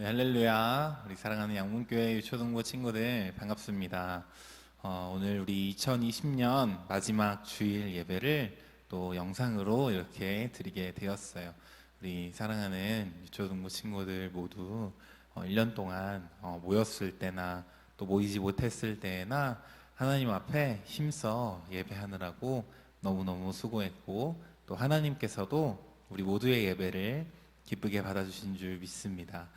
네, 할렐루야. 우리 사랑하는 양문교회 유초등부 친구들 반갑습니다. 오늘 우리 2020년 마지막 주일 예배를 또 영상으로 이렇게 드리게 되었어요. 우리 사랑하는 유초등부 친구들 모두 1년 동안 모였을 때나 또 모이지 못했을 때나 하나님 앞에 힘써 예배하느라고 너무너무 수고했고, 또 하나님께서도 우리 모두의 예배를 기쁘게 받아주신 줄 믿습니다.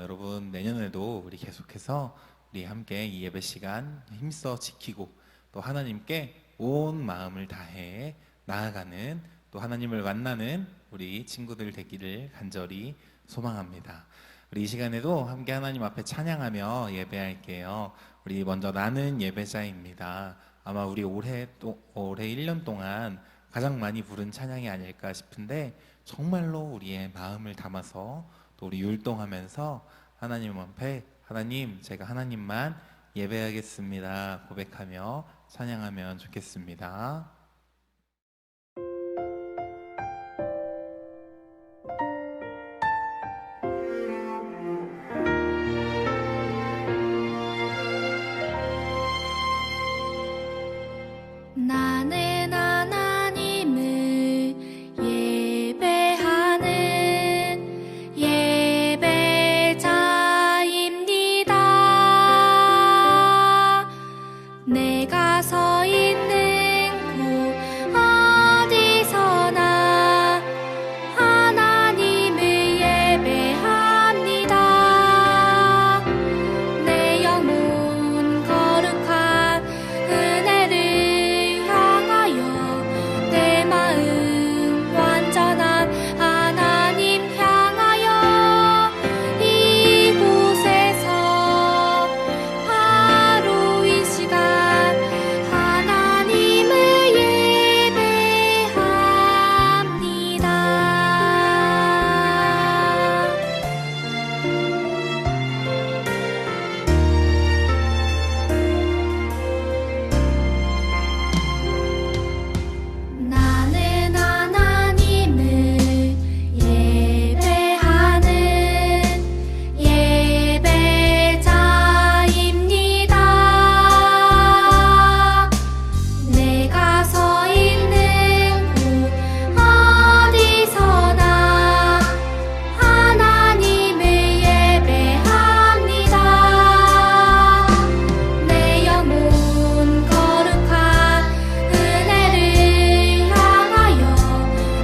여러분, 내년에도 우리 계속해서 우리 함께 이 예배 시간 힘써 지키고, 또 하나님께 온 마음을 다해 나아가는, 또 하나님을 만나는 우리 친구들 되기를 간절히 소망합니다. 우리 이 시간에도 함께 하나님 앞에 찬양하며 예배할게요. 우리 먼저 나는 예배자입니다. 아마 우리 올해 1년 동안 가장 많이 부른 찬양이 아닐까 싶은데, 정말로 우리의 마음을 담아서 또 우리 율동하면서 하나님 앞에 하나님, 제가 하나님만 예배하겠습니다 고백하며 찬양하면 좋겠습니다. 나는 하나님을 예배하는 예배자입니다. 내가 서 있는 곳 어디서나 하나님을 예배합니다. 내 영혼 거룩한 은혜를 내 마음 완전한 하나님 향하여 이곳에서 바로 이 시간 하나님을 예배합니다. 나는 하나님을 예배하는 예배자입니다. 내가 서 있는 곳 어디서나 하나님을 예배합니다. 내 영혼 거룩한 은혜를 향하여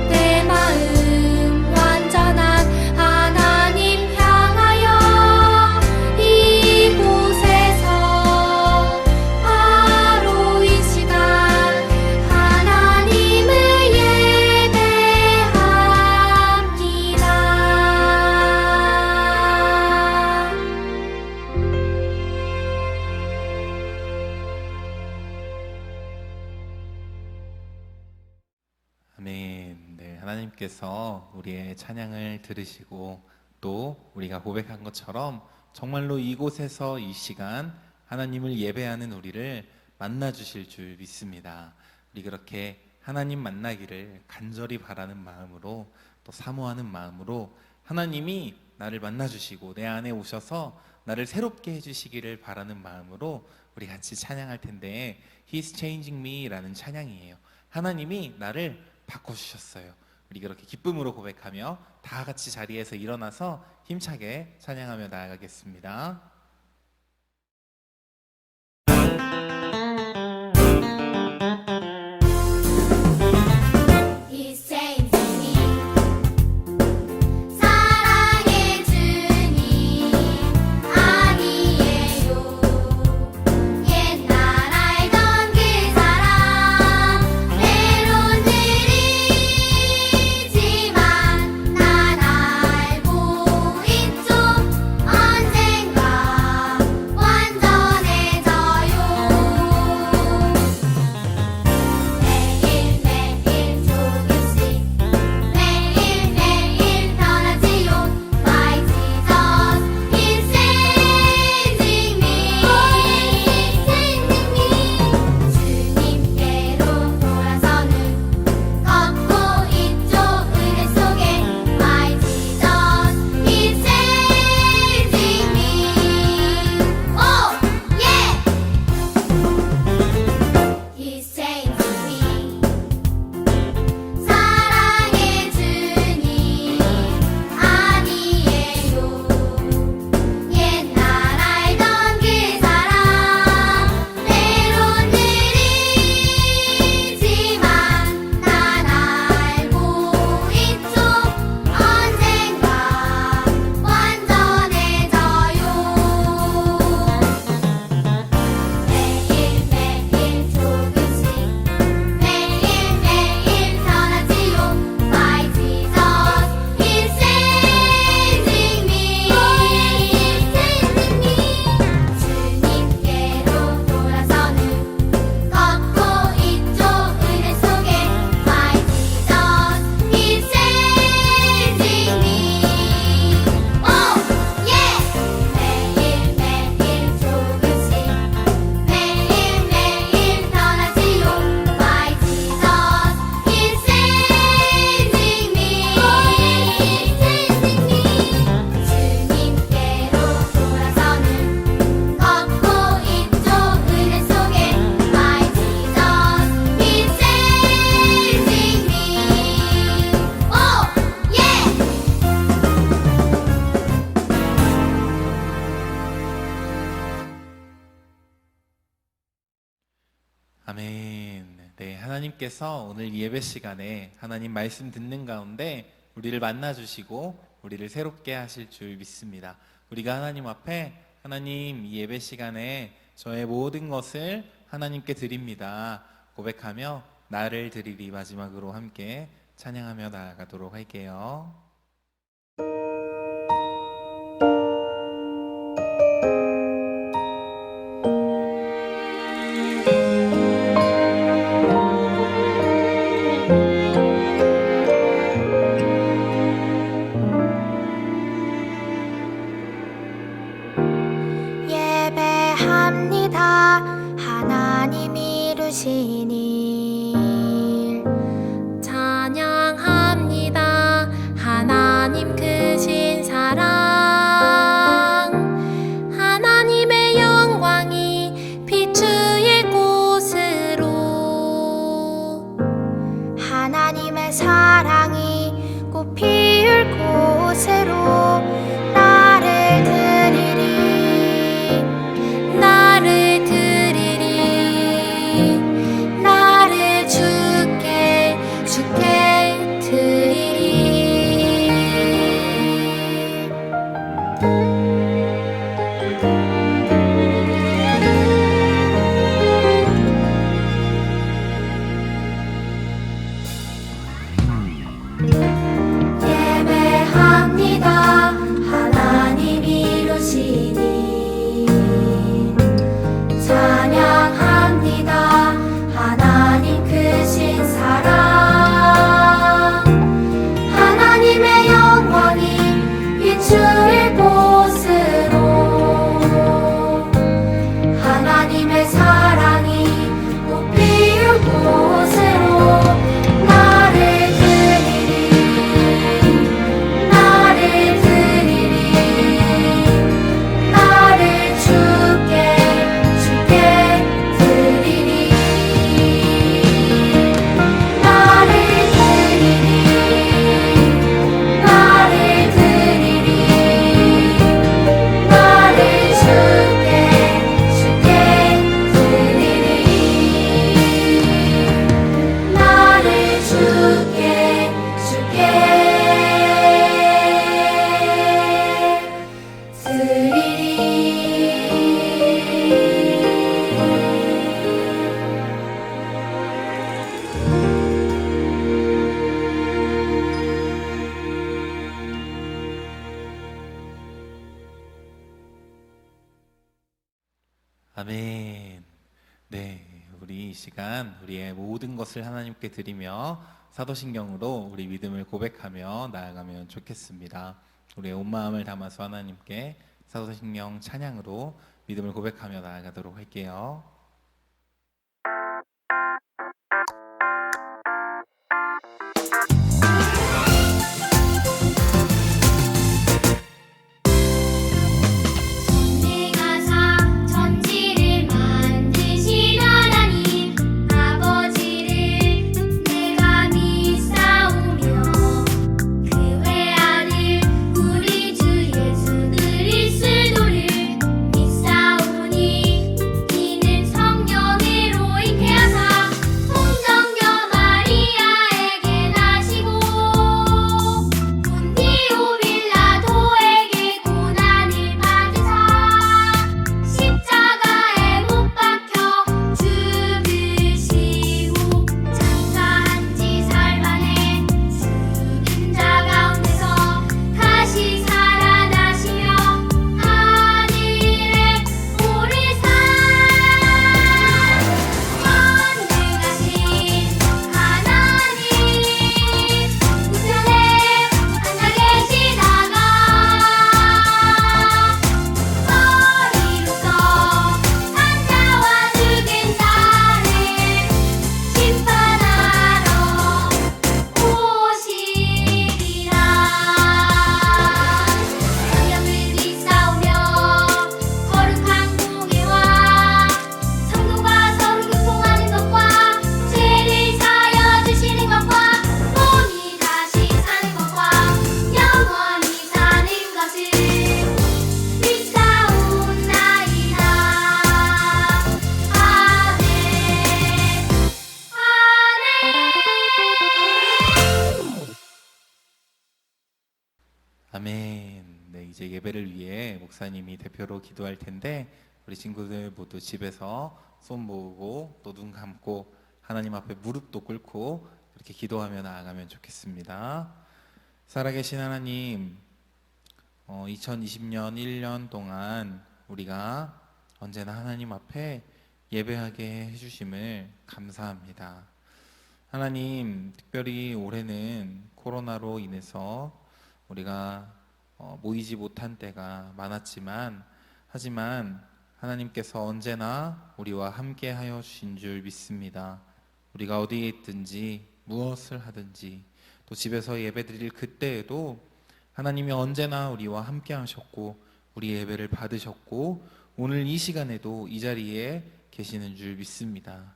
내 마음 완전한 하나님 향하여 이곳에서 바로 이 시간 하나님을 아멘. 네, 하나님께서 우리의 찬양을 들으시고 또 우리가 고백한 것처럼 정말로 이곳에서 이 시간 하나님을 예배하는 우리를 만나 주실 줄 믿습니다. 우리 그렇게 하나님 만나기를 간절히 바라는 마음으로, 또 사모하는 마음으로 하나님이 나를 만나 주시고 내 안에 오셔서 나를 새롭게 해주시기를 바라는 마음으로 우리 같이 찬양할 텐데, He's changing me 라는 찬양이에요. 하나님이 나를 바꿔주셨어요. 우리 그렇게 기쁨으로 고백하며 다 같이 자리에서 일어나서 힘차게 찬양하며 나아가겠습니다. He's changing me. 사랑의 주님 아니에요. 옛날 알던 그 사람 때론 느리지만 난 알고 있죠. 언젠가 하나님께서 오늘 예배 시간에 하나님 말씀 듣는 가운데 우리를 만나주시고 우리를 새롭게 하실 줄 믿습니다. 우리가 하나님 앞에 하나님 이 예배 시간에 저의 모든 것을 하나님께 드립니다 고백하며 나를 드리리 마지막으로 함께 찬양하며 나아가도록 할게요. 예배합니다. 하나님 이루신 일 찬양합니다. 하나님 크신 사랑 하나님의 영광이 비추일 곳으로 하나님의 사랑이 꽃 피울 곳으로 나를 드리리 나를 드리리 나를 주께 드리리 예배합니다. 하나님 이루신 일 찬양합니다. 하나님 크신 사랑 하나님의 영광이 비추일 곳으로 하나님의 사랑이 꽃 피울 곳으로 나를 드리리 나를 드리리 나를 주께 드리리 나를 드리리 나를 드리리 나를 주께 드리리 나를 아멘. 네, 우리 이 시간 우리의 모든 것을 하나님께 드리며 사도신경으로 우리 믿음을 고백하며 나아가면 좋겠습니다. 우리의 온 마음을 담아서 하나님께 사도신경 찬양으로 믿음을 고백하며 나아가도록 할게요. 내가사 천지를 만드신 하나님 아버지를 내가 믿사오며 그 외아들 우리 주 예수 그리스도를 믿사오니 이는 아멘. 네, 이제 예배를 위해 목사님이 대표로 기도할 텐데 우리 친구들 모두 집에서 손 모으고 또 눈 감고 하나님 앞에 무릎도 꿇고 이렇게 기도하며 나아가면 좋겠습니다. 살아계신 하나님, 2020년 1년 동안 우리가 언제나 하나님 앞에 예배하게 해주심을 감사합니다. 하나님, 특별히 올해는 코로나로 인해서 우리가 모이지 못한 때가 많았지만, 하지만 하나님께서 언제나 우리와 함께 하여 주신 줄 믿습니다. 우리가 어디에 있든지 무엇을 하든지 또 집에서 예배 드릴 그때에도 하나님이 언제나 우리와 함께 하셨고 우리 예배를 받으셨고 오늘 이 시간에도 이 자리에 계시는 줄 믿습니다.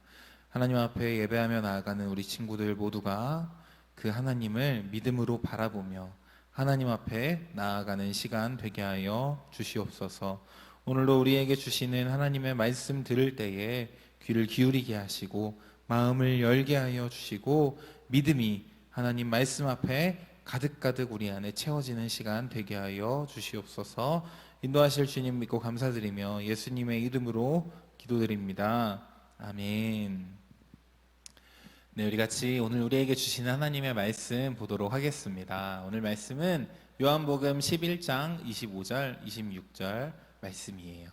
하나님 앞에 예배하며 나아가는 우리 친구들 모두가 그 하나님을 믿음으로 바라보며 하나님 앞에 나아가는 시간 되게 하여 주시옵소서. 오늘도 우리에게 주시는 하나님의 말씀 들을 때에 귀를 기울이게 하시고 마음을 열게 하여 주시고 믿음이 하나님 말씀 앞에 가득가득 우리 안에 채워지는 시간 되게 하여 주시옵소서. 인도하실 주님 믿고 감사드리며 예수님의 이름으로 기도드립니다. 아멘. 네, 우리 같이 오늘 우리에게 주시는 하나님의 말씀 보도록 하겠습니다. 오늘 말씀은 요한복음 11장 25절, 26절 말씀이에요.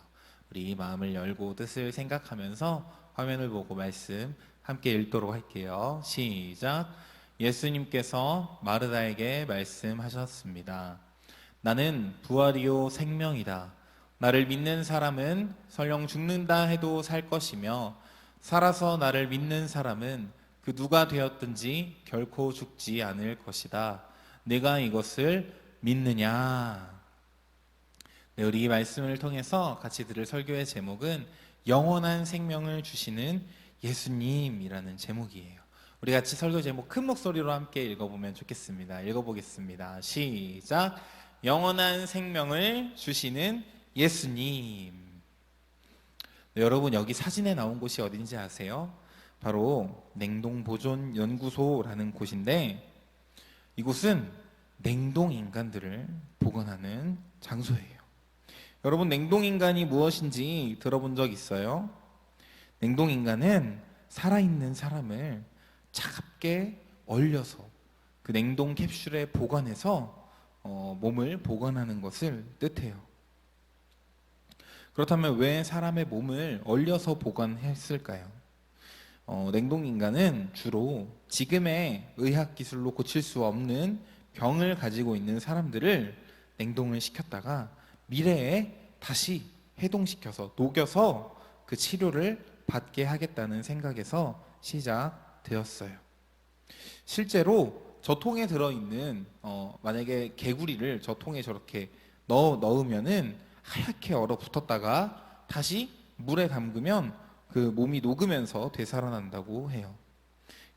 우리 마음을 열고 뜻을 생각하면서 화면을 보고 말씀 함께 읽도록 할게요. 시작. 예수님께서 마르다에게 말씀하셨습니다. 나는 부활이요 생명이다. 나를 믿는 사람은 설령 죽는다 해도 살 것이며 살아서 나를 믿는 사람은 그 누가 되었든지 결코 죽지 않을 것이다. 내가 이것을 믿느냐? 네, 우리 이 말씀을 통해서 같이 들을 설교의 제목은 영원한 생명을 주시는 예수님이라는 제목이에요. 우리 같이 설교 제목 큰 목소리로 함께 읽어보면 좋겠습니다. 읽어보겠습니다. 시작. 영원한 생명을 주시는 예수님. 네, 여러분 여기 사진에 나온 곳이 어딘지 아세요? 바로 냉동보존연구소라는 곳인데 이곳은 냉동인간들을 보관하는 장소예요. 여러분 냉동인간이 무엇인지 들어본 적 있어요? 냉동인간은 살아있는 사람을 차갑게 얼려서 그 냉동 캡슐에 보관해서 몸을 보관하는 것을 뜻해요. 그렇다면 왜 사람의 몸을 얼려서 보관했을까요? 냉동인간은 주로 지금의 의학기술로 고칠 수 없는 병을 가지고 있는 사람들을 냉동을 시켰다가 미래에 다시 해동시켜서 녹여서 그 치료를 받게 하겠다는 생각에서 시작되었어요. 실제로 저 통에 들어있는 만약에 개구리를 저 통에 저렇게 넣으면은 하얗게 얼어붙었다가 다시 물에 담그면 그 몸이 녹으면서 되살아난다고 해요.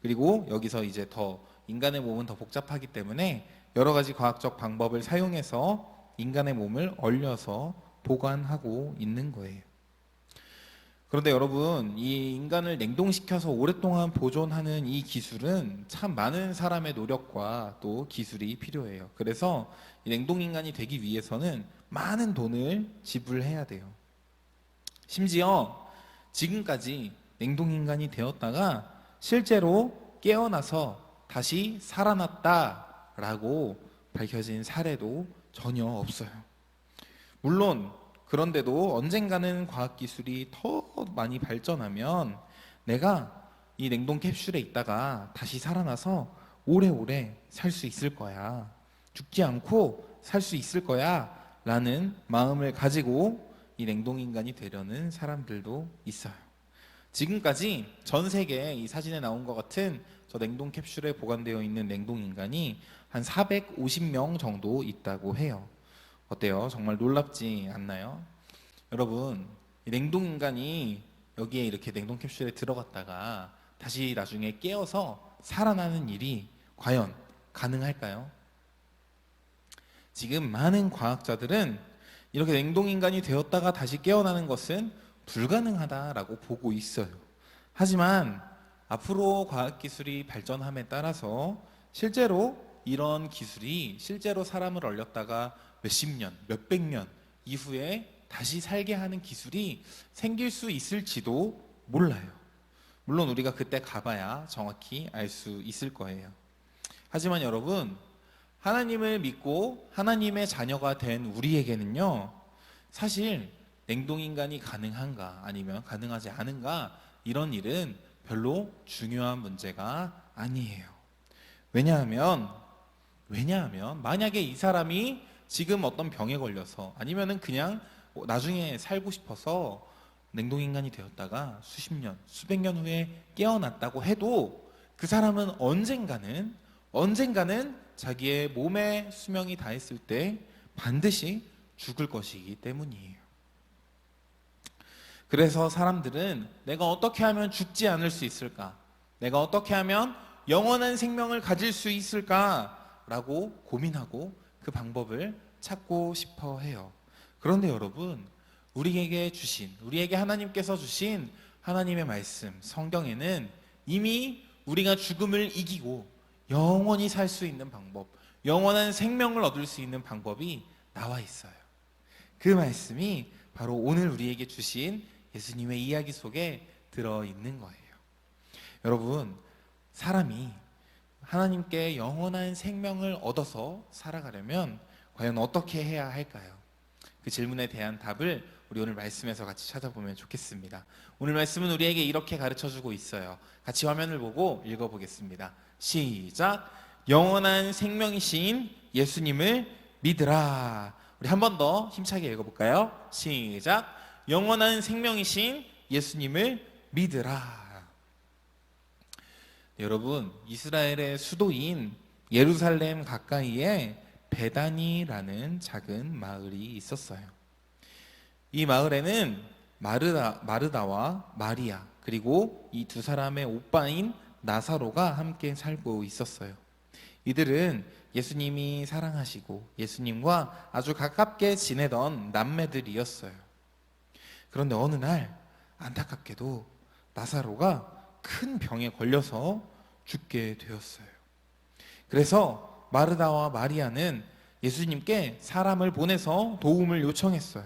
그리고 여기서 이제 더 인간의 몸은 더 복잡하기 때문에 여러 가지 과학적 방법을 사용해서 인간의 몸을 얼려서 보관하고 있는 거예요. 그런데 여러분, 이 인간을 냉동시켜서 오랫동안 보존하는 이 기술은 참 많은 사람의 노력과 또 기술이 필요해요. 그래서 이 냉동인간이 되기 위해서는 많은 돈을 지불해야 돼요. 심지어 지금까지 냉동인간이 되었다가 실제로 깨어나서 다시 살아났다라고 밝혀진 사례도 전혀 없어요. 물론 그런데도 언젠가는 과학기술이 더 많이 발전하면 내가 이 냉동 캡슐에 있다가 다시 살아나서 오래오래 살 수 있을 거야. 죽지 않고 살 수 있을 거야 라는 마음을 가지고 이 냉동인간이 되려는 사람들도 있어요. 지금까지 전 세계에 이 사진에 나온 것 같은 저 냉동 캡슐에 보관되어 있는 냉동인간이 한 450명 정도 있다고 해요. 어때요? 정말 놀랍지 않나요? 여러분, 이 냉동인간이 여기에 이렇게 냉동 캡슐에 들어갔다가 다시 나중에 깨어서 살아나는 일이 과연 가능할까요? 지금 많은 과학자들은 이렇게 냉동인간이 되었다가 다시 깨어나는 것은 불가능하다라고 보고 있어요. 하지만 앞으로 과학기술이 발전함에 따라서 실제로 이런 기술이 실제로 사람을 얼렸다가 몇십 년, 몇백 년 이후에 다시 살게 하는 기술이 생길 수 있을지도 몰라요. 물론 우리가 그때 가봐야 정확히 알 수 있을 거예요. 하지만 여러분, 하나님을 믿고 하나님의 자녀가 된 우리에게는요, 사실 냉동인간이 가능한가 아니면 가능하지 않은가 이런 일은 별로 중요한 문제가 아니에요. 왜냐하면 만약에 이 사람이 지금 어떤 병에 걸려서 아니면은 그냥 나중에 살고 싶어서 냉동인간이 되었다가 수십 년, 수백 년 후에 깨어났다고 해도 그 사람은 언젠가는 자기의 몸의 수명이 다했을 때 반드시 죽을 것이기 때문이에요. 그래서 사람들은 내가 어떻게 하면 죽지 않을 수 있을까? 내가 어떻게 하면 영원한 생명을 가질 수 있을까? 라고 고민하고 그 방법을 찾고 싶어 해요. 그런데 여러분, 우리에게 하나님께서 주신 하나님의 말씀, 성경에는 이미 우리가 죽음을 이기고 영원히 살 수 있는 방법, 영원한 생명을 얻을 수 있는 방법이 나와 있어요. 그 말씀이 바로 오늘 우리에게 주신 예수님의 이야기 속에 들어있는 거예요. 여러분, 사람이 하나님께 영원한 생명을 얻어서 살아가려면 과연 어떻게 해야 할까요? 그 질문에 대한 답을 우리 오늘 말씀에서 같이 찾아보면 좋겠습니다. 오늘 말씀은 우리에게 이렇게 가르쳐주고 있어요. 같이 화면을 보고 읽어보겠습니다. 시작! 영원한 생명이신 예수님을 믿으라. 우리 한 번 더 힘차게 읽어볼까요? 시작! 영원한 생명이신 예수님을 믿으라. 여러분, 이스라엘의 수도인 예루살렘 가까이에 베다니라는 작은 마을이 있었어요. 이 마을에는 마르다와 마리아, 그리고 이 두 사람의 오빠인 나사로가 함께 살고 있었어요. 이들은 예수님이 사랑하시고 예수님과 아주 가깝게 지내던 남매들이었어요. 그런데 어느 날 안타깝게도 나사로가 큰 병에 걸려서 죽게 되었어요. 그래서 마르다와 마리아는 예수님께 사람을 보내서 도움을 요청했어요.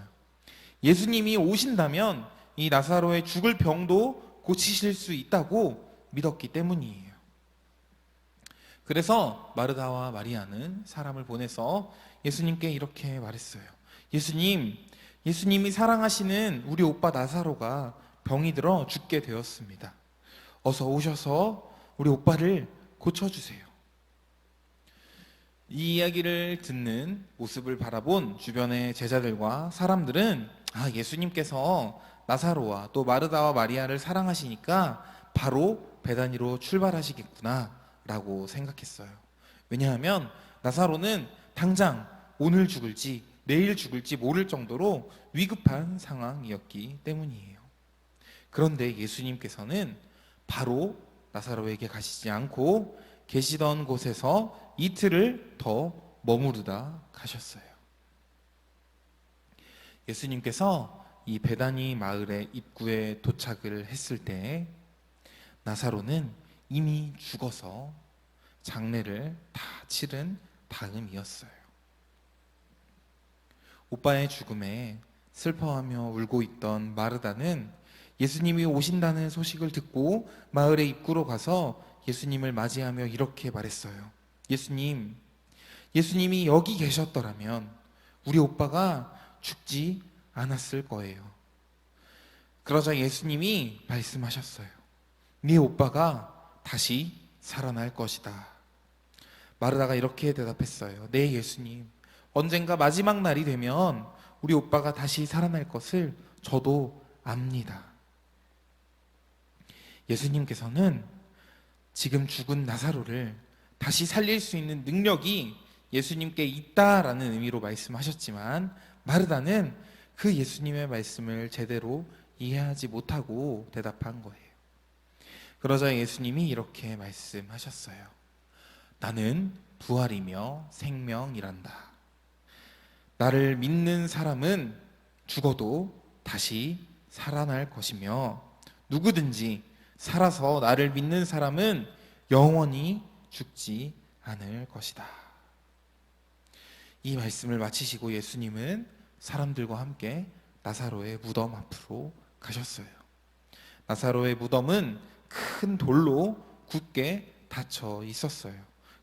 예수님이 오신다면 이 나사로의 죽을 병도 고치실 수 있다고 믿었기 때문이에요. 그래서 마르다와 마리아는 사람을 보내서 예수님께 이렇게 말했어요. 예수님이 사랑하시는 우리 오빠 나사로가 병이 들어 죽게 되었습니다. 어서 오셔서 우리 오빠를 고쳐주세요. 이 이야기를 듣는 모습을 바라본 주변의 제자들과 사람들은 예수님께서 나사로와 또 마르다와 마리아를 사랑하시니까 바로 베다니로 출발하시겠구나 라고 생각했어요. 왜냐하면 나사로는 당장 오늘 죽을지 내일 죽을지 모를 정도로 위급한 상황이었기 때문이에요. 그런데 예수님께서는 바로 나사로에게 가시지 않고 계시던 곳에서 이틀을 더 머무르다 가셨어요. 예수님께서 이 베다니 마을의 입구에 도착을 했을 때 나사로는 이미 죽어서 장례를 다 치른 다음이었어요. 오빠의 죽음에 슬퍼하며 울고 있던 마르다는 예수님이 오신다는 소식을 듣고 마을의 입구로 가서 예수님을 맞이하며 이렇게 말했어요. 예수님이 여기 계셨더라면 우리 오빠가 죽지 않았을 거예요. 그러자 예수님이 말씀하셨어요. 네 오빠가 다시 살아날 것이다. 마르다가 이렇게 대답했어요. 네, 예수님. 언젠가 마지막 날이 되면 우리 오빠가 다시 살아날 것을 저도 압니다. 예수님께서는 지금 죽은 나사로를 다시 살릴 수 있는 능력이 예수님께 있다라는 의미로 말씀하셨지만 마르다는 그 예수님의 말씀을 제대로 이해하지 못하고 대답한 거예요. 그러자 예수님이 이렇게 말씀하셨어요. 나는 부활이며 생명이란다. 나를 믿는 사람은 죽어도 다시 살아날 것이며 누구든지 살아서 나를 믿는 사람은 영원히 죽지 않을 것이다. 이 말씀을 마치시고 예수님은 사람들과 함께 나사로의 무덤 앞으로 가셨어요. 나사로의 무덤은 큰 돌로 굳게 닫혀 있었어요.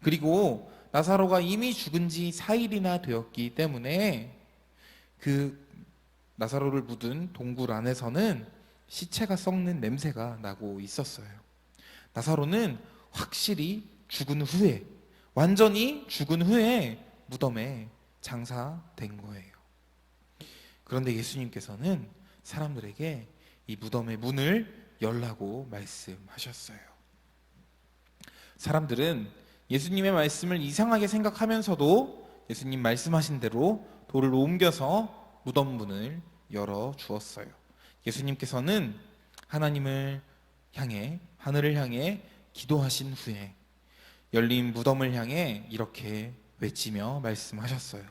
그리고 나사로가 이미 죽은 지 4일이나 되었기 때문에 그 나사로를 묻은 동굴 안에서는 시체가 썩는 냄새가 나고 있었어요. 나사로는 확실히 죽은 후에, 완전히 죽은 후에 무덤에 장사된 거예요. 그런데 예수님께서는 사람들에게 이 무덤의 문을 열라고 말씀하셨어요. 사람들은 예수님의 말씀을 이상하게 생각하면서도 예수님 말씀하신 대로 돌을 옮겨서 무덤 문을 열어 주었어요. 예수님께서는 하나님을 향해, 하늘을 향해 기도하신 후에 열린 무덤을 향해 이렇게 외치며 말씀하셨어요.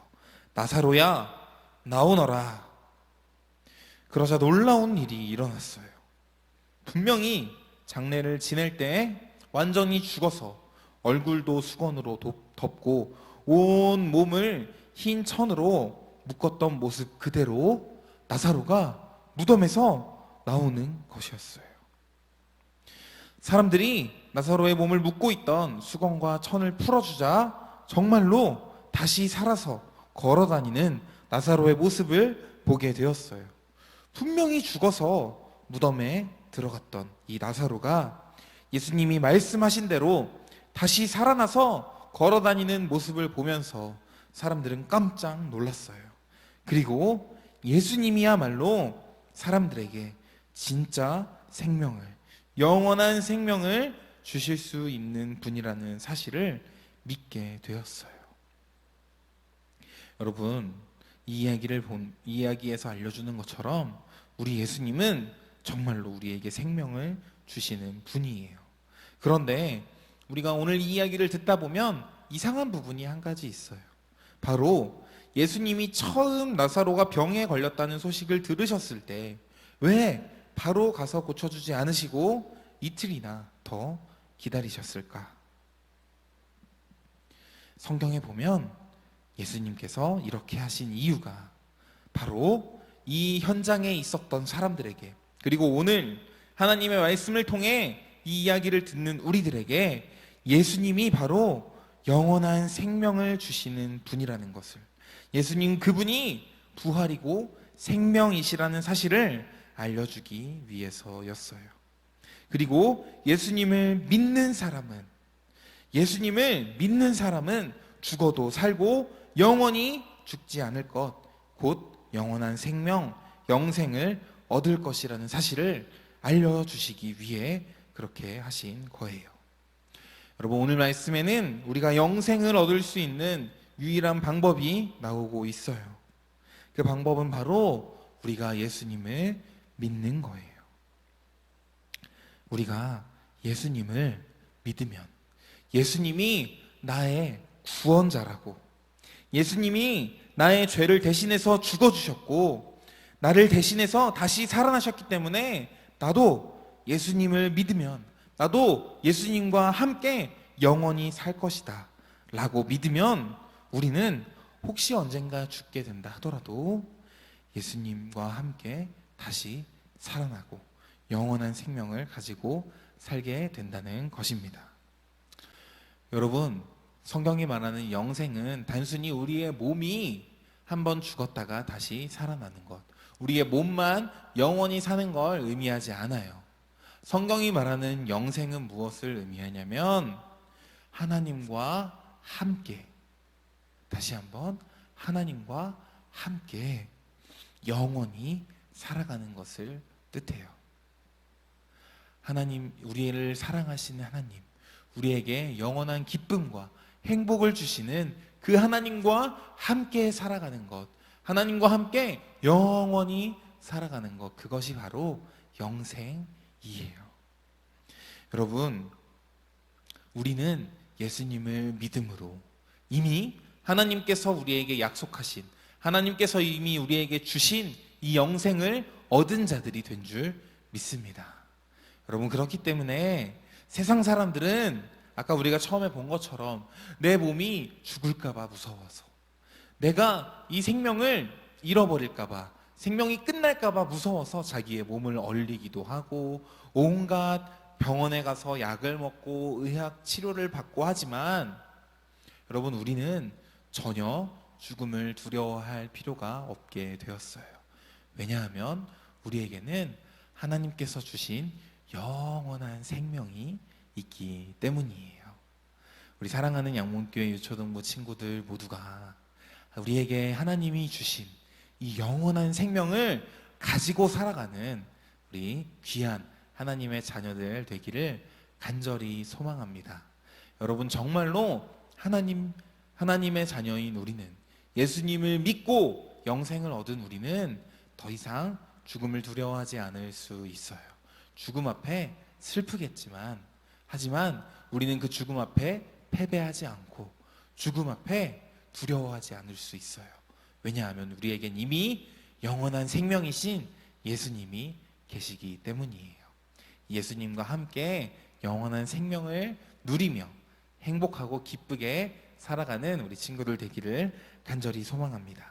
나사로야, 나오너라. 그러자 놀라운 일이 일어났어요. 분명히 장례를 지낼 때 완전히 죽어서 얼굴도 수건으로 덮고 온 몸을 흰 천으로 묶었던 모습 그대로 나사로가 무덤에서 나오는 것이었어요. 사람들이 나사로의 몸을 묶고 있던 수건과 천을 풀어주자 정말로 다시 살아서 걸어다니는 나사로의 모습을 보게 되었어요. 분명히 죽어서 무덤에 들어갔던 이 나사로가 예수님이 말씀하신 대로 다시 살아나서 걸어다니는 모습을 보면서 사람들은 깜짝 놀랐어요. 그리고 예수님이야말로 사람들에게 진짜 생명을, 영원한 생명을 주실 수 있는 분이라는 사실을 믿게 되었어요. 여러분, 이 이야기에서 알려주는 것처럼 우리 예수님은 정말로 우리에게 생명을 주시는 분이에요. 그런데 우리가 오늘 이 이야기를 듣다 보면 이상한 부분이 한 가지 있어요. 바로 예수님이 처음 나사로가 병에 걸렸다는 소식을 들으셨을 때 왜 바로 가서 고쳐주지 않으시고 이틀이나 더 기다리셨을까? 성경에 보면 예수님께서 이렇게 하신 이유가 바로 이 현장에 있었던 사람들에게, 그리고 오늘 하나님의 말씀을 통해 이 이야기를 듣는 우리들에게 예수님이 바로 영원한 생명을 주시는 분이라는 것을, 예수님 그분이 부활이고 생명이시라는 사실을 알려주기 위해서였어요. 그리고 예수님을 믿는 사람은 죽어도 살고 영원히 죽지 않을 것, 곧 영원한 생명, 영생을 얻을 것이라는 사실을 알려주시기 위해 그렇게 하신 거예요. 여러분, 오늘 말씀에는 우리가 영생을 얻을 수 있는 유일한 방법이 나오고 있어요. 그 방법은 바로 우리가 예수님을 믿는 거예요. 우리가 예수님을 믿으면 예수님이 나의 구원자라고, 예수님이 나의 죄를 대신해서 죽어주셨고 나를 대신해서 다시 살아나셨기 때문에 나도 예수님을 믿으면 나도 예수님과 함께 영원히 살 것이다 라고 믿으면 우리는 혹시 언젠가 죽게 된다 하더라도 예수님과 함께 다시 살아나고 영원한 생명을 가지고 살게 된다는 것입니다. 여러분, 성경이 말하는 영생은 단순히 우리의 몸이 한번 죽었다가 다시 살아나는 것, 우리의 몸만 영원히 사는 걸 의미하지 않아요. 성경이 말하는 영생은 무엇을 의미하냐면 하나님과 함께, 다시 한번 하나님과 함께 영원히 살아가는 것을 뜻해요. 하나님, 우리를 사랑하시는 하나님, 우리에게 영원한 기쁨과 행복을 주시는 그 하나님과 함께 살아가는 것, 하나님과 함께 영원히 살아가는 것, 그것이 바로 영생이에요. 여러분, 우리는 예수님을 믿음으로 이미 하나님께서 우리에게 약속하신, 하나님께서 이미 우리에게 주신 이 영생을 얻은 자들이 된 줄 믿습니다. 여러분, 그렇기 때문에 세상 사람들은 아까 우리가 처음에 본 것처럼 내 몸이 죽을까 봐 무서워서, 내가 이 생명을 잃어버릴까봐, 생명이 끝날까봐 무서워서 자기의 몸을 얼리기도 하고 온갖 병원에 가서 약을 먹고 의학 치료를 받고 하지만 여러분, 우리는 전혀 죽음을 두려워할 필요가 없게 되었어요. 왜냐하면 우리에게는 하나님께서 주신 영원한 생명이 있기 때문이에요. 우리 사랑하는 양문교회 유초등부 친구들 모두가 우리에게 하나님이 주신 이 영원한 생명을 가지고 살아가는 우리 귀한 하나님의 자녀들 되기를 간절히 소망합니다. 여러분, 정말로 하나님의 자녀인 우리는, 예수님을 믿고 영생을 얻은 우리는 더 이상 죽음을 두려워하지 않을 수 있어요. 죽음 앞에 슬프겠지만, 하지만 우리는 그 죽음 앞에 패배하지 않고 죽음 앞에 두려워하지 않을 수 있어요. 왜냐하면 우리에겐 이미 영원한 생명이신 예수님이 계시기 때문이에요. 예수님과 함께 영원한 생명을 누리며 행복하고 기쁘게 살아가는 우리 친구들 되기를 간절히 소망합니다.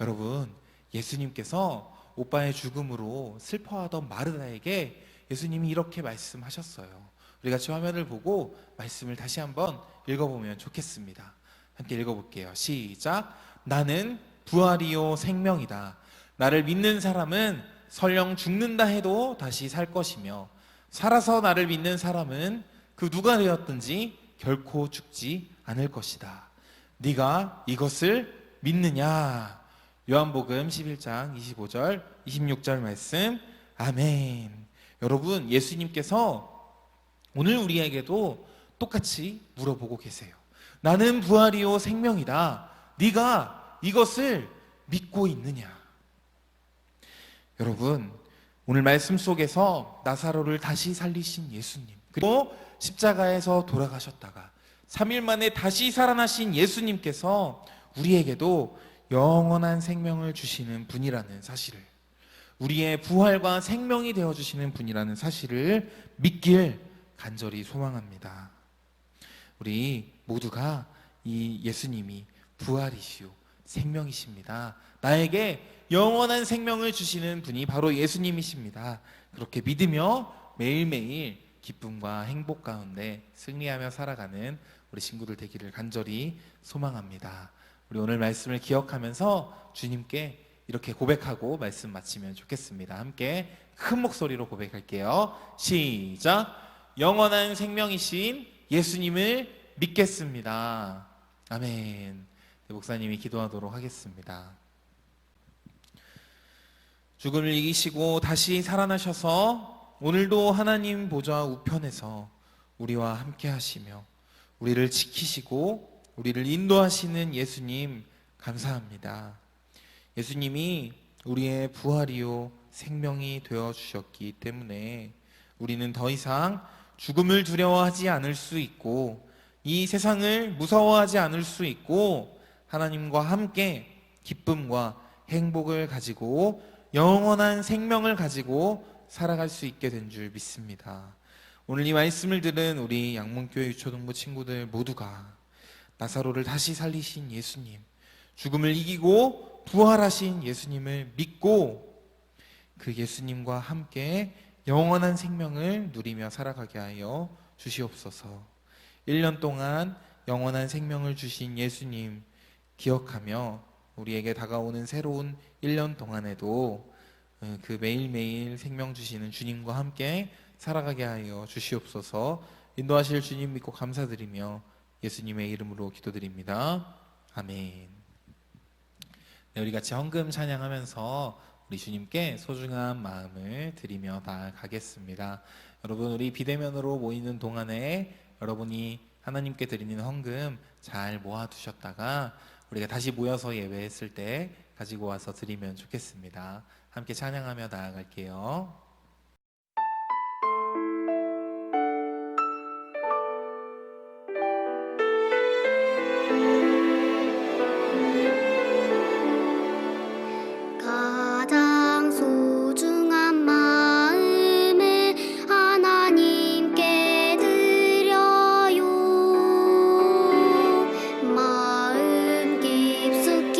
여러분, 예수님께서 오빠의 죽음으로 슬퍼하던 마르다에게 예수님이 이렇게 말씀하셨어요. 우리 같이 화면을 보고 말씀을 다시 한번 읽어보면 좋겠습니다. 함께 읽어볼게요. 시작. 나는 부활이요 생명이다. 나를 믿는 사람은 설령 죽는다 해도 다시 살 것이며, 살아서 나를 믿는 사람은 그 누가 되었든지 결코 죽지 않을 것이다. 네가 이것을 믿느냐? 요한복음 11장 25절 26절 말씀. 아멘. 여러분, 예수님께서 오늘 우리에게도 똑같이 물어보고 계세요. 나는 부활이요 생명이다. 네가 이것을 믿고 있느냐? 여러분, 오늘 말씀 속에서 나사로를 다시 살리신 예수님, 그리고 십자가에서 돌아가셨다가 3일 만에 다시 살아나신 예수님께서 우리에게도 영원한 생명을 주시는 분이라는 사실을, 우리의 부활과 생명이 되어주시는 분이라는 사실을 믿길 간절히 소망합니다. 우리 모두가 이 예수님이 부활이시오 생명이십니다. 나에게 영원한 생명을 주시는 분이 바로 예수님이십니다. 그렇게 믿으며 매일매일 기쁨과 행복 가운데 승리하며 살아가는 우리 친구들 되기를 간절히 소망합니다. 우리 오늘 말씀을 기억하면서 주님께 이렇게 고백하고 말씀 마치면 좋겠습니다. 함께 큰 목소리로 고백할게요. 시작. 영원한 생명이신 예수님을 믿겠습니다. 아멘. 목사님이 기도하도록 하겠습니다. 죽음을 이기시고 다시 살아나셔서 오늘도 하나님 보좌 우편에서 우리와 함께 하시며 우리를 지키시고 우리를 인도하시는 예수님 감사합니다. 예수님이 우리의 부활이요 생명이 되어 주셨기 때문에 우리는 더 이상 죽음을 두려워하지 않을 수 있고 이 세상을 무서워하지 않을 수 있고 하나님과 함께 기쁨과 행복을 가지고 영원한 생명을 가지고 살아갈 수 있게 된 줄 믿습니다. 오늘 이 말씀을 들은 우리 양문교회 유초등부 친구들 모두가 나사로를 다시 살리신 예수님, 죽음을 이기고 부활하신 예수님을 믿고 그 예수님과 함께 영원한 생명을 누리며 살아가게 하여 주시옵소서. 1년 동안 영원한 생명을 주신 예수님 기억하며 우리에게 다가오는 새로운 1년 동안에도 그 매일매일 생명 주시는 주님과 함께 살아가게 하여 주시옵소서. 인도하실 주님 믿고 감사드리며 예수님의 이름으로 기도드립니다. 아멘. 네, 우리 같이 헌금 찬양하면서 우리 주님께 소중한 마음을 드리며 나아가겠습니다. 여러분, 우리 비대면으로 모이는 동안에 여러분이 하나님께 드리는 헌금 잘 모아두셨다가 우리가 다시 모여서 예배했을 때 가지고 와서 드리면 좋겠습니다. 함께 찬양하며 나아갈게요. 가장 소중한 마음을 하나님께 드려요. 마음 깊숙이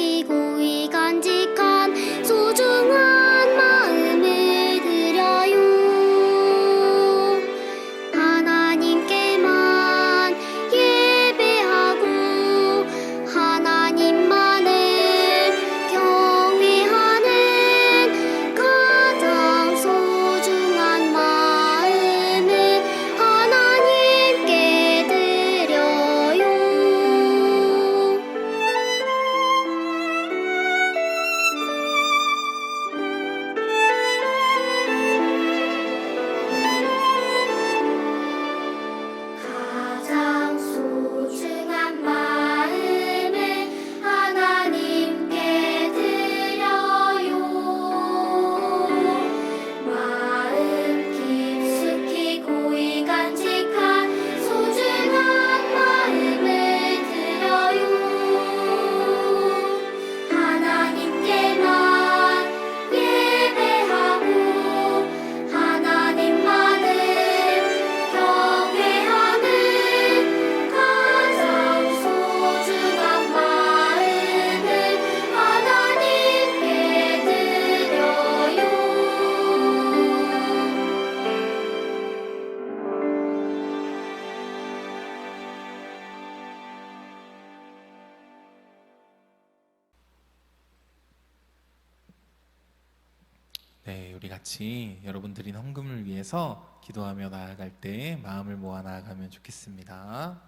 우리 같이 여러분 드린 헌금을 위해서 기도하며 나아갈 때 마음을 모아 나아가면 좋겠습니다.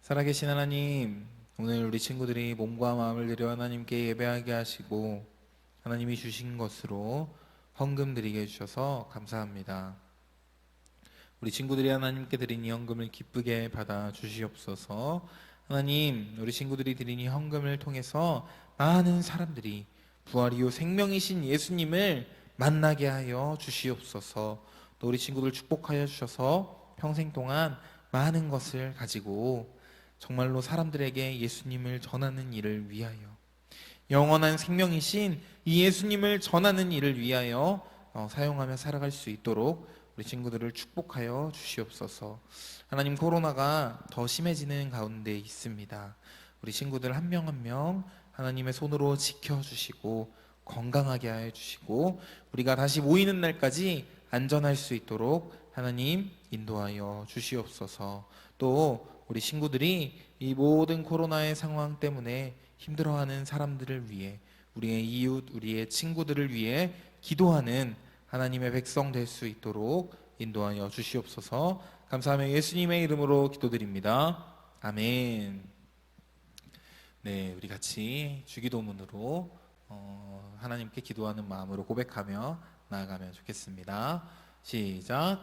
살아계신 하나님, 오늘 우리 친구들이 몸과 마음을 들여 하나님께 예배하게 하시고 하나님이 주신 것으로 헌금 드리게 해주셔서 감사합니다. 우리 친구들이 하나님께 드린 이 헌금을 기쁘게 받아 주시옵소서. 하나님, 우리 친구들이 드린 이 헌금을 통해서 많은 사람들이 부활이요 생명이신 예수님을 만나게 하여 주시옵소서. 또 우리 친구들 축복하여 주셔서 평생 동안 많은 것을 가지고 정말로 사람들에게 예수님을 전하는 일을 위하여, 영원한 생명이신 이 예수님을 전하는 일을 위하여 사용하며 살아갈 수 있도록 우리 친구들을 축복하여 주시옵소서. 하나님, 코로나가 더 심해지는 가운데 있습니다. 우리 친구들 한 명 한 명 하나님의 손으로 지켜주시고 건강하게 하여 주시고 우리가 다시 모이는 날까지 안전할 수 있도록 하나님 인도하여 주시옵소서. 또 우리 친구들이 이 모든 코로나의 상황 때문에 힘들어하는 사람들을 위해, 우리의 이웃, 우리의 친구들을 위해 기도하는 하나님의 백성 될 수 있도록 인도하여 주시옵소서. 감사하며 예수님의 이름으로 기도드립니다. 아멘. 네, 우리 같이 주기도문으로 하나님께 기도하는 마음으로 고백하며 나아가면 좋겠습니다. 시작.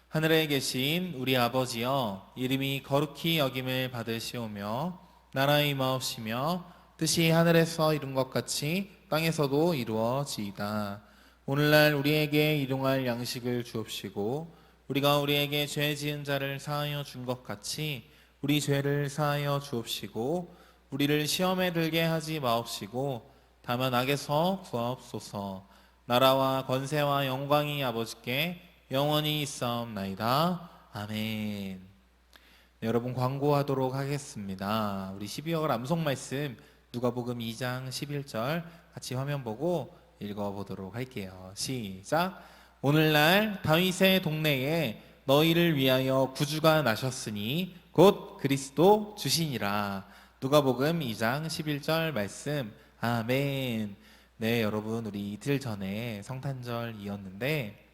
하늘에 계신 우리 아버지여, 이름이 거룩히 여김을 받으시오며 나라의 임하옵시며 뜻이 하늘에서 이룬 것 같이 땅에서도 이루어지이다. 오늘날 우리에게 일용할 양식을 주옵시고 우리가 우리에게 죄 지은 자를 사하여 준 것 같이 우리 죄를 사하여 주옵시고 우리를 시험에 들게 하지 마옵시고 다만 악에서 구하옵소서. 나라와 권세와 영광이 아버지께 영원히 있사옵나이다. 아멘. 네, 여러분 광고하도록 하겠습니다. 우리 12월 암송 말씀 누가복음 2장 11절 같이 화면 보고 읽어보도록 할게요. 시작. 오늘날 다윗의 동네에 너희를 위하여 구주가 나셨으니 곧 그리스도 주시니라. 누가복음 2장 11절 말씀. 아멘. 네, 여러분, 우리 이틀 전에 성탄절이었는데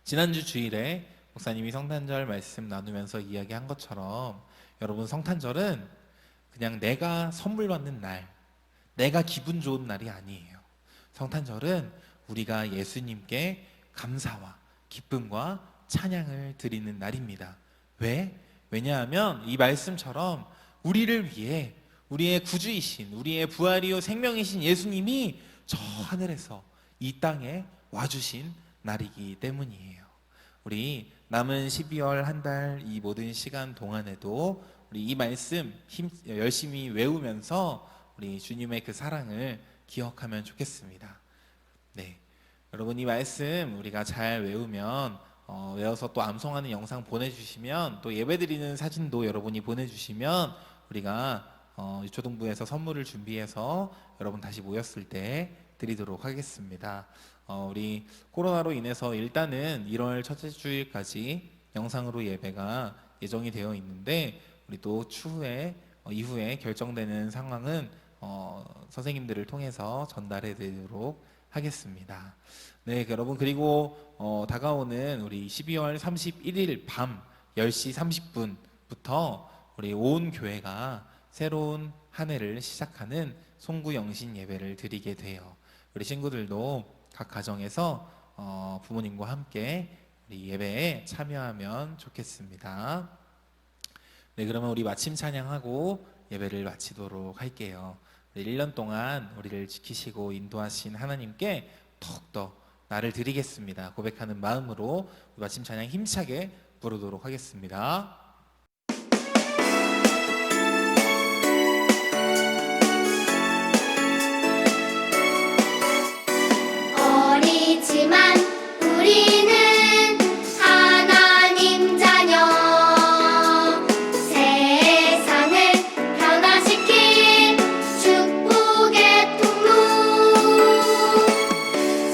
지난주 주일에 목사님이 성탄절 말씀 나누면서 이야기한 것처럼 여러분, 성탄절은 그냥 내가 선물 받는 날, 내가 기분 좋은 날이 아니에요. 성탄절은 우리가 예수님께 감사와 기쁨과 찬양을 드리는 날입니다. 왜? 왜냐하면 이 말씀처럼 우리를 위해 우리의 구주이신, 우리의 부활이요 생명이신 예수님이 저 하늘에서 이 땅에 와주신 날이기 때문이에요. 우리 남은 12월 한 달 이 모든 시간 동안에도 우리 이 말씀 열심히 외우면서 우리 주님의 그 사랑을 기억하면 좋겠습니다. 네, 여러분, 이 말씀 우리가 잘 외우면 외워서 또 암송하는 영상 보내주시면, 또 예배드리는 사진도 여러분이 보내주시면 우리가 유초동부에서 선물을 준비해서 여러분 다시 모였을 때 드리도록 하겠습니다. 우리 코로나로 인해서 일단은 1월 첫째 주일까지 영상으로 예배가 예정이 되어 있는데, 우리 또 추후에 이후에 결정되는 상황은 선생님들을 통해서 전달해 드리도록 하겠습니다. 네, 여러분, 그리고 다가오는 우리 12월 31일 밤 10시 30분부터 우리 온 교회가 새로운 한 해를 시작하는 송구영신 예배를 드리게 돼요. 우리 친구들도 각 가정에서 부모님과 함께 우리 예배에 참여하면 좋겠습니다. 네, 그러면 우리 마침 찬양하고 예배를 마치도록 할게요. 1년 동안 우리를 지키시고 인도하신 하나님께 더욱더 나를 드리겠습니다 고백하는 마음으로 마침 찬양 힘차게 부르도록 하겠습니다. 어리지만 우리는 하나님 자녀, 세상을 변화시킬 축복의 통로,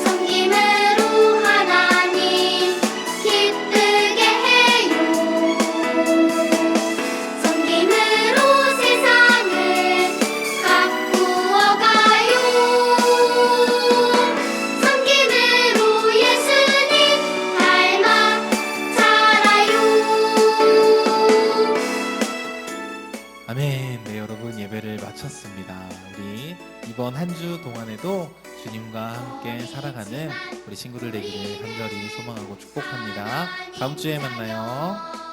섬김으로 하나님 기쁘게 해요. 이번 한 주 동안에도 주님과 함께 살아가는 우리 친구들 되기를 간절히 소망하고 축복합니다. 다음 주에 만나요.